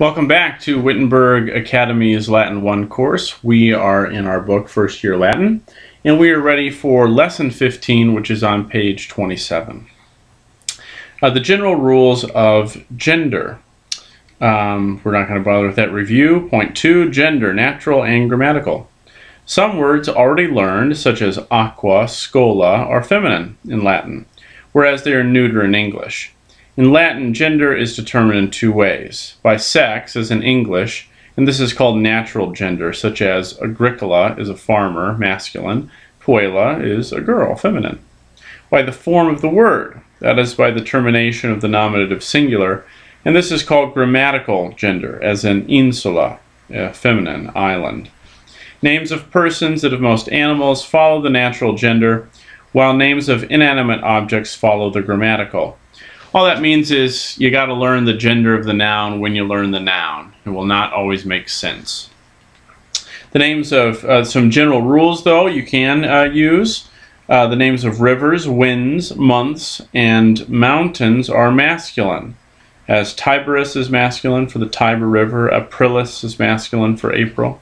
Welcome back to Wittenberg Academy's Latin 1 course. We are in our book, First Year Latin, and we are ready for Lesson 15, which is on page 27. The general rules of gender. We're not going to bother with that review. Point 2, gender, natural and grammatical. Some words already learned, such as aqua, scola, are feminine in Latin, whereas they are neuter in English. In Latin, gender is determined in two ways. By sex, as in English, and this is called natural gender, such as agricola is a farmer, masculine, puella is a girl, feminine. By the form of the word, that is by the termination of the nominative singular, and this is called grammatical gender, as in insula, feminine, island. Names of persons and of most animals follow the natural gender, while names of inanimate objects follow the grammatical. All that means is you got to learn the gender of the noun when you learn the noun. It will not always make sense. The names of some general rules, though, you can use. The names of rivers, winds, months, and mountains are masculine, as Tiberus is masculine for the Tiber River, Aprilis is masculine for April.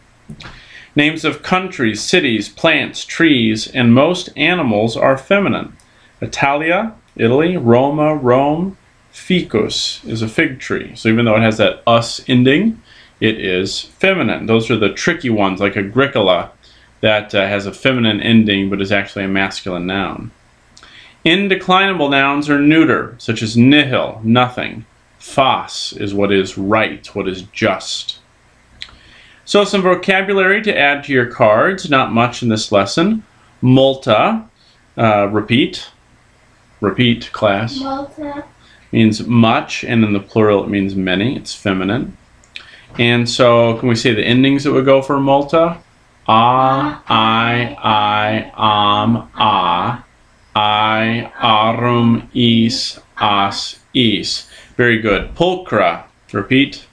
Names of countries, cities, plants, trees, and most animals are feminine. Italia, Italy, Roma, Rome, ficus is a fig tree. So even though it has that us ending, it is feminine. Those are the tricky ones, like agricola, that has a feminine ending but is actually a masculine noun. Indeclinable nouns are neuter, such as nihil, nothing. Fas is what is right, what is just. So some vocabulary to add to your cards, not much in this lesson. Multa, repeat. Repeat, class. Multa means much, and in the plural it means many. It's feminine. And so, can we say the endings that would go for multa? A, I, arum, is, as, is. Very good. Pulchra, repeat.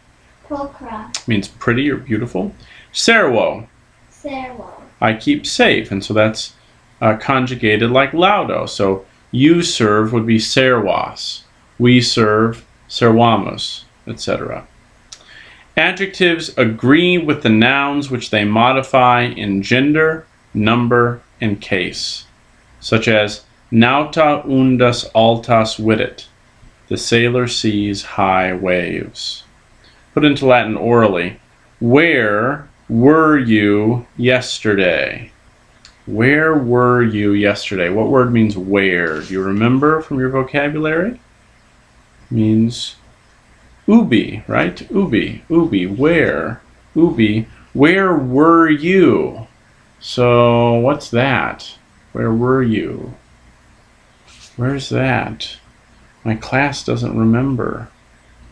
Pulchra Means pretty or beautiful. Servo. Servo. I keep safe, and so that's conjugated like laudo. So, you serve would be servas. We serve, servamos, etc. Adjectives agree with the nouns which they modify in gender, number, and case, such as nauta undas altas vidit. The sailor sees high waves. Put into Latin orally. Where were you yesterday? Where were you yesterday? What word means where? Do you remember from your vocabulary? Means ubi, right? Ubi, where? Ubi, where were you? So what's that? Where were you? Where's that? My class doesn't remember.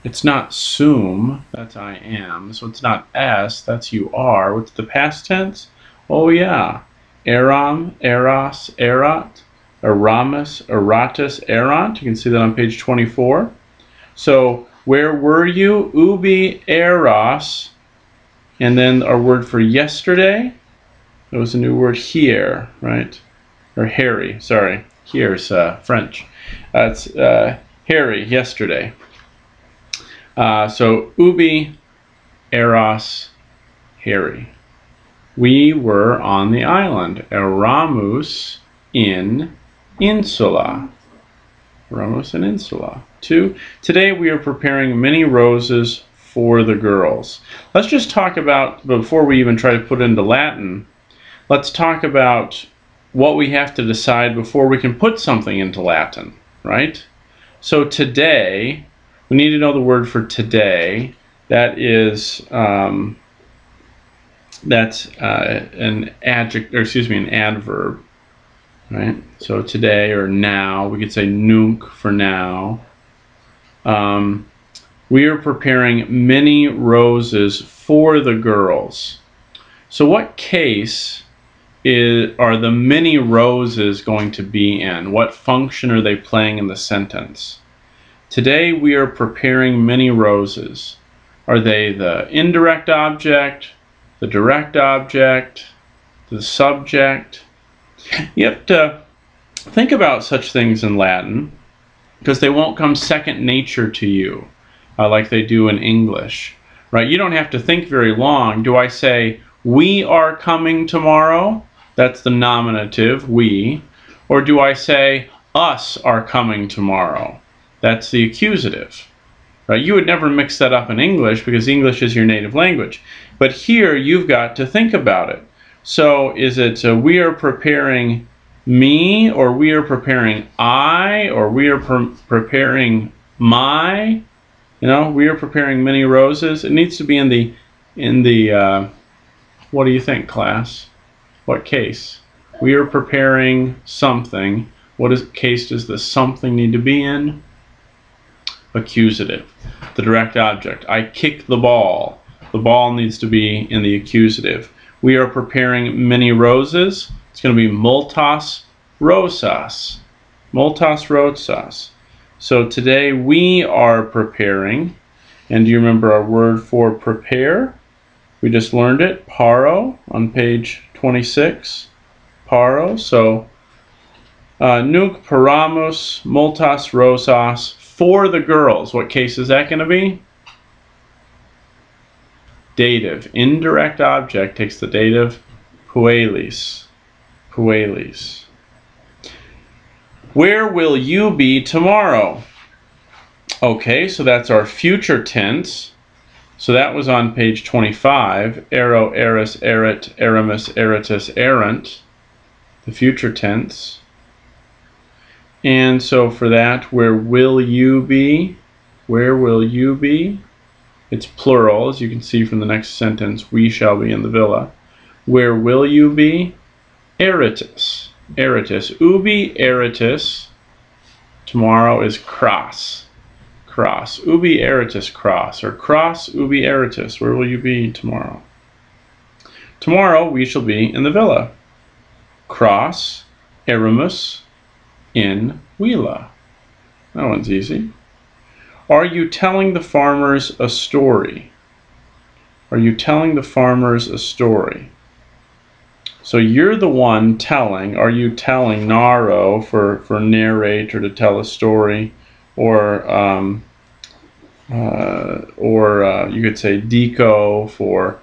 It's not sum, that's I am. So it's not s, that's you are. What's the past tense? Oh yeah. Eram, eras, erat, eramus, eratus, erant. You can see that on page 24. So, where were you? Ubi eras. And then our word for yesterday. That was a new word here, right? Or hairy, sorry. Here's French. It's hairy, yesterday. So, ubi eras, hairy. We were on the island. Eramus in insula. Eramus in insula. 2. Today we are preparing many roses for the girls. Let's just talk about, before we even try to put it into Latin, let's talk about what we have to decide before we can put something into Latin, right? So today, we need to know the word for today. That is... that's an adjective, or excuse me, an adverb, right? So today or now, we could say nunc for now. We are preparing many roses for the girls. So what case are the many roses going to be in? What function are they playing in the sentence? Today we are preparing many roses. Are they the indirect object, the direct object, the subject? You have to think about such things in Latin because they won't come second nature to you like they do in English. right? You don't have to think very long. Do I say, we are coming tomorrow? That's the nominative, we. Or do I say, us are coming tomorrow? That's the accusative. Right? You would never mix that up in English because English is your native language. But here you've got to think about it. So is it we are preparing me, or we are preparing I, or we are preparing my? You know, we are preparing many roses. It needs to be in the what do you think, class? What case? We are preparing something. What case does the something need to be in? Accusative. The direct object. I kick the ball. The ball needs to be in the accusative. We are preparing many roses. It's going to be multas rosas. Multas rosas. So today we are preparing. And do you remember our word for prepare? We just learned it. Paro on page 26. Paro. So nunc paramos multas rosas for the girls. What case is that going to be? Dative. Indirect object takes the dative puelis. Puelis. Where will you be tomorrow? Okay, so that's our future tense. So that was on page 25. Ero, eris, erit, erimus, eritus, erant. The future tense. And so for that, where will you be? Where will you be? It's plural, as you can see from the next sentence. We shall be in the villa. Where will you be? Eritus. Eritus. Ubi eritus. Tomorrow is cross. Cross. Ubi eritus cross. Or cross ubi eritus. Where will you be tomorrow? Tomorrow we shall be in the villa. Cross. Erimus. In villa. That one's easy. Are you telling the farmers a story? Are you telling the farmers a story? So you're the one telling. Are you telling narro for narrate or to tell a story, or you could say dico for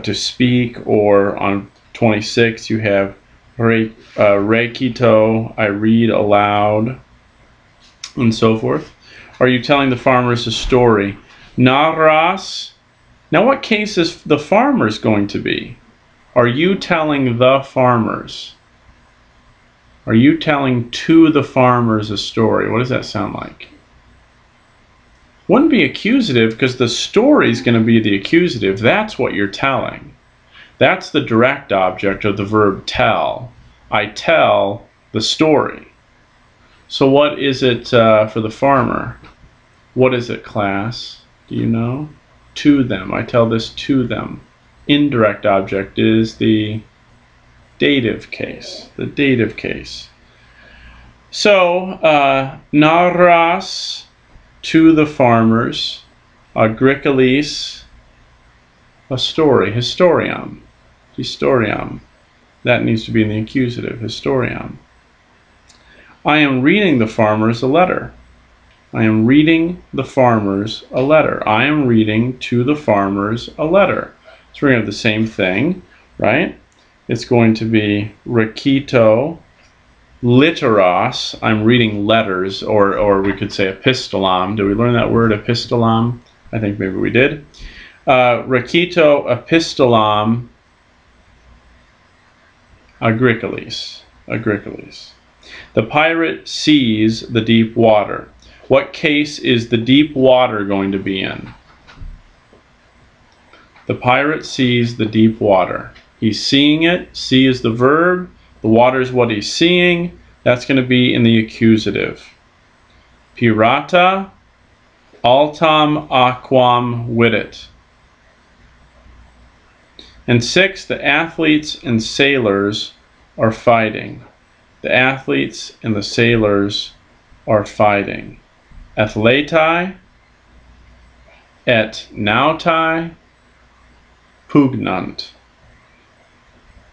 to speak, or on 26 you have recito, I read aloud, and so forth. Are you telling the farmers a story? Narras. Now what case is the farmers going to be? Are you telling the farmers? Are you telling to the farmers a story? What does that sound like? Wouldn't be accusative, because the story is going to be the accusative. That's what you're telling. That's the direct object of the verb tell. I tell the story. So what is it for the farmer? What is it, class? Do you know? To them. I tell this to them. Indirect object is the dative case. The dative case. So, narras, to the farmers. Agricolis, a story. Historiam. Historiam. That needs to be in the accusative. Historiam. I am reading the farmers a letter. I am reading the farmers a letter. I am reading to the farmers a letter. So we're going to have the same thing, right? It's going to be recito literos. I'm reading letters, or we could say epistolam. Did we learn that word, epistolam? I think maybe we did. Recito epistolam agricolis. Agricolis. The pirate sees the deep water. What case is the deep water going to be in? The pirate sees the deep water. He's seeing it. See is the verb. The water is what he's seeing. That's going to be in the accusative. Pirata altam aquam vidit. And 6, the athletes and sailors are fighting. The athletes and the sailors are fighting. Athletai et nautai pugnant.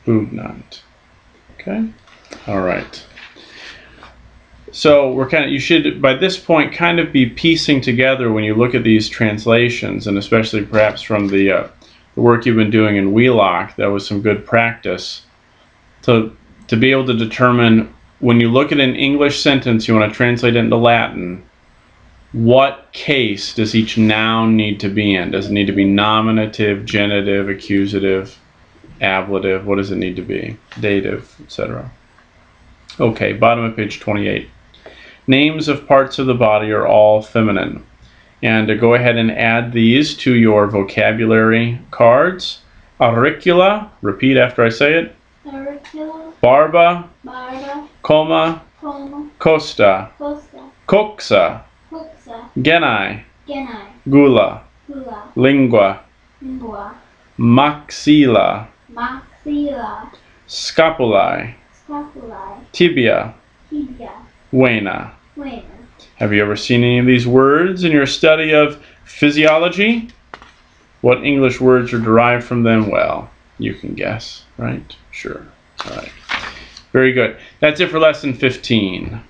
Pugnant. Okay? All right. So you should, by this point, kind of be piecing together when you look at these translations, and especially perhaps from the work you've been doing in Wheelock. That was some good practice to be able to determine, when you look at an English sentence, you want to translate it into Latin, what case does each noun need to be in? Does it need to be nominative, genitive, accusative, ablative? What does it need to be? Dative, etc. Okay, bottom of page 28. Names of parts of the body are all feminine. And to go ahead and add these to your vocabulary cards. Auricula, repeat after I say it. Auricula. Barba. Barba. Coma. Coma. Costa. Costa. Coxa. Coxa. Genai. Genai. Gula. Gula. Lingua. Lingua. Maxilla. Maxilla. Scapulae. Scapulae. Tibia. Tibia. Vena. Vena. Have you ever seen any of these words in your study of physiology? What English words are derived from them? Well, you can guess, right? Sure. All right. Very good. That's it for lesson 15.